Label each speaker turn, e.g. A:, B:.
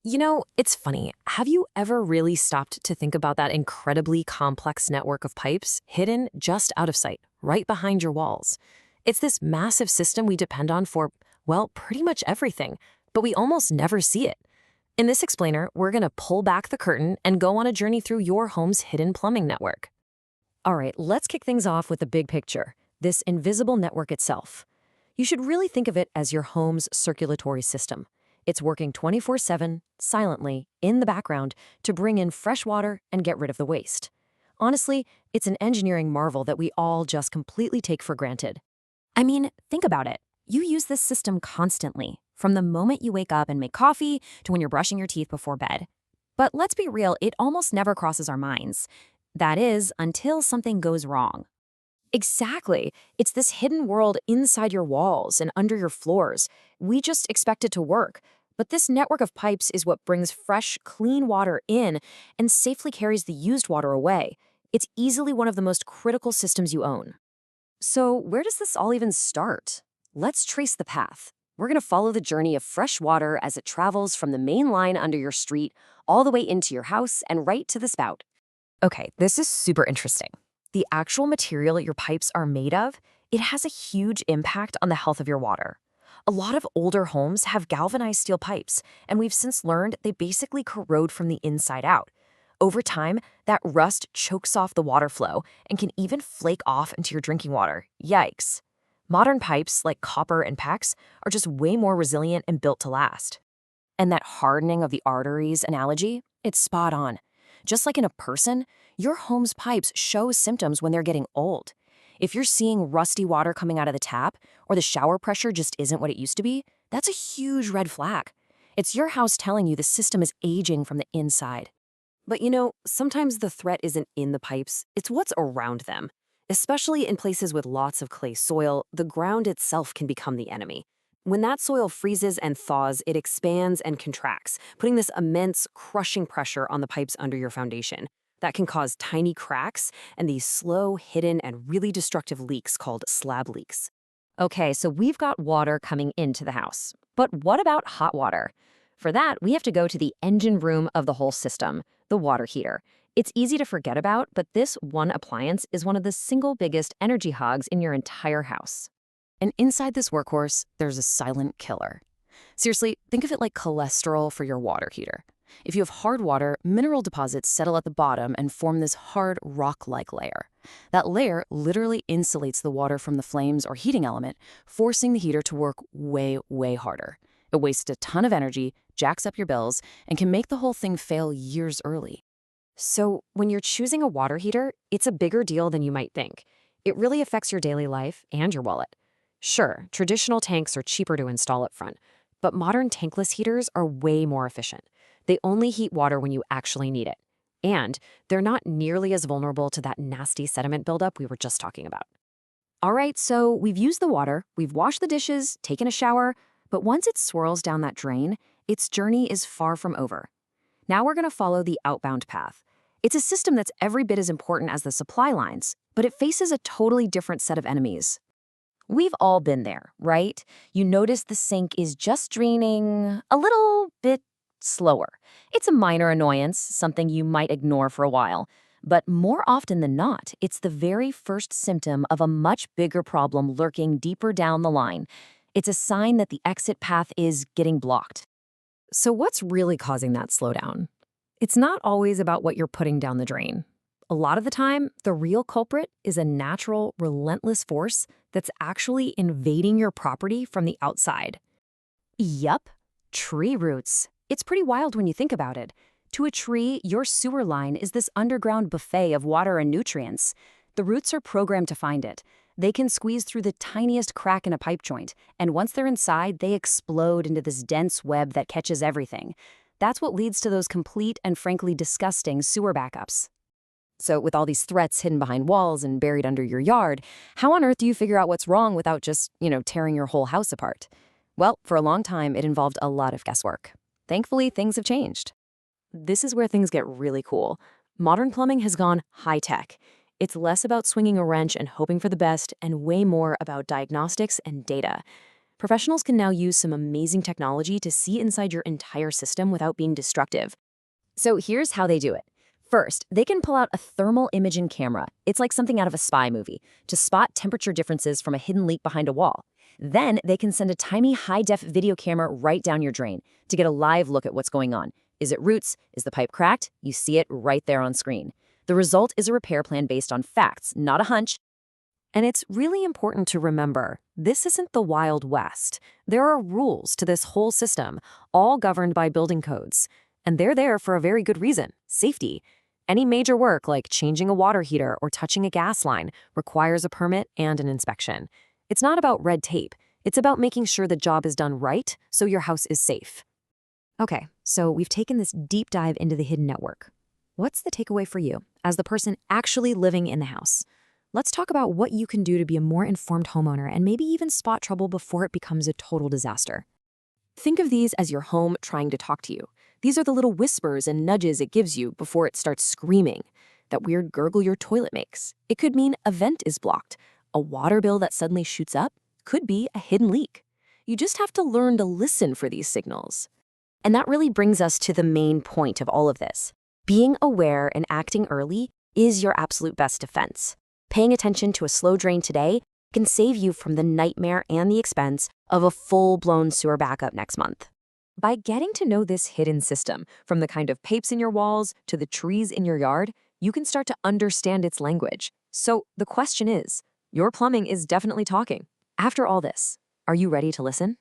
A: It's funny. Have you ever really stopped to think about that incredibly complex network of pipes hidden just out of sight, right behind your walls? It's this massive system we depend on for, well, pretty much everything, but we almost never see it. In this explainer, we're going to pull back the curtain and go on a journey through your home's hidden plumbing network. All right, let's kick things off with the big picture, this invisible network itself. You should really think of it as your home's circulatory system. It's working 24/7, silently, in the background, to bring in fresh water and get rid of the waste. Honestly, it's an engineering marvel that we all just completely take for granted. I mean, think about it. You use this system constantly, from the moment you wake up and make coffee to when you're brushing your teeth before bed. But let's be real, it almost never crosses our minds. That is, until something goes wrong. Exactly. It's this hidden world inside your walls and under your floors. We just expect it to work. But this network of pipes is what brings fresh, clean water in and safely carries the used water away. It's easily one of the most critical systems you own. So, where does this all even start? Let's trace the path. We're going to follow the journey of fresh water as it travels from the main line under your street all the way into your house and right to the spout. Okay, this is super interesting. The actual material your pipes are made of, it has a huge impact on the health of your water. A lot of older homes have galvanized steel pipes, and we've since learned they basically corrode from the inside out. Over time, that rust chokes off the water flow and can even flake off into your drinking water. Yikes. Modern pipes, like copper and PEX, are just way more resilient and built to last. And that hardening of the arteries analogy, it's spot on. Just like in a person, your home's pipes show symptoms when they're getting old. If you're seeing rusty water coming out of the tap, or the shower pressure just isn't what it used to be, that's a huge red flag. It's your house telling you the system is aging from the inside. But sometimes the threat isn't in the pipes, it's what's around them. Especially in places with lots of clay soil, the ground itself can become the enemy. When that soil freezes and thaws, it expands and contracts, putting this immense, crushing pressure on the pipes under your foundation. That can cause tiny cracks and these slow, hidden, and really destructive leaks called slab leaks. Okay, so we've got water coming into the house. But what about hot water? For that, we have to go to the engine room of the whole system, the water heater. It's easy to forget about, but this one appliance is one of the single biggest energy hogs in your entire house. And inside this workhorse, there's a silent killer. Seriously, think of it like cholesterol for your water heater. If you have hard water, mineral deposits settle at the bottom and form this hard, rock-like layer. That layer literally insulates the water from the flames or heating element, forcing the heater to work way, way harder. It wastes a ton of energy, jacks up your bills, and can make the whole thing fail years early. So, when you're choosing a water heater, it's a bigger deal than you might think. It really affects your daily life and your wallet. Sure, traditional tanks are cheaper to install up front, but modern tankless heaters are way more efficient. They only heat water when you actually need it. And they're not nearly as vulnerable to that nasty sediment buildup we were just talking about. All right, so we've used the water, we've washed the dishes, taken a shower, but once it swirls down that drain, its journey is far from over. Now we're going to follow the outbound path. It's a system that's every bit as important as the supply lines, but it faces a totally different set of enemies. We've all been there, right? You notice the sink is just draining a little bit slower. It's a minor annoyance, something you might ignore for a while. But more often than not, it's the very first symptom of a much bigger problem lurking deeper down the line. It's a sign that the exit path is getting blocked. So what's really causing that slowdown? It's not always about what you're putting down the drain. A lot of the time, the real culprit is a natural, relentless force that's actually invading your property from the outside. Yup, tree roots. It's pretty wild when you think about it. To a tree, your sewer line is this underground buffet of water and nutrients. The roots are programmed to find it. They can squeeze through the tiniest crack in a pipe joint, and once they're inside, they explode into this dense web that catches everything. That's what leads to those complete and frankly disgusting sewer backups. So with all these threats hidden behind walls and buried under your yard, how on earth do you figure out what's wrong without just, tearing your whole house apart? Well, for a long time, it involved a lot of guesswork. Thankfully, things have changed. This is where things get really cool. Modern plumbing has gone high-tech. It's less about swinging a wrench and hoping for the best and way more about diagnostics and data. Professionals can now use some amazing technology to see inside your entire system without being destructive. So here's how they do it. First, they can pull out a thermal imaging camera. It's like something out of a spy movie, to spot temperature differences from a hidden leak behind a wall. Then they can send a tiny high-def video camera right down your drain to get a live look at what's going on. Is it roots? Is the pipe cracked? You see it right there on screen. The result is a repair plan based on facts, not a hunch. And it's really important to remember, this isn't the Wild West. There are rules to this whole system, all governed by building codes. And they're there for a very good reason: safety. Any major work, like changing a water heater or touching a gas line, requires a permit and an inspection. It's not about red tape. It's about making sure the job is done right so your house is safe. Okay, so we've taken this deep dive into the hidden network. What's the takeaway for you, as the person actually living in the house? Let's talk about what you can do to be a more informed homeowner and maybe even spot trouble before it becomes a total disaster. Think of these as your home trying to talk to you. These are the little whispers and nudges it gives you before it starts screaming. That weird gurgle your toilet makes. It could mean a vent is blocked. A water bill that suddenly shoots up could be a hidden leak. You just have to learn to listen for these signals. And that really brings us to the main point of all of this. Being aware and acting early is your absolute best defense. Paying attention to a slow drain today can save you from the nightmare and the expense of a full-blown sewer backup next month. By getting to know this hidden system, from the kind of pipes in your walls to the trees in your yard, you can start to understand its language. So the question is, your plumbing is definitely talking. After all this, are you ready to listen?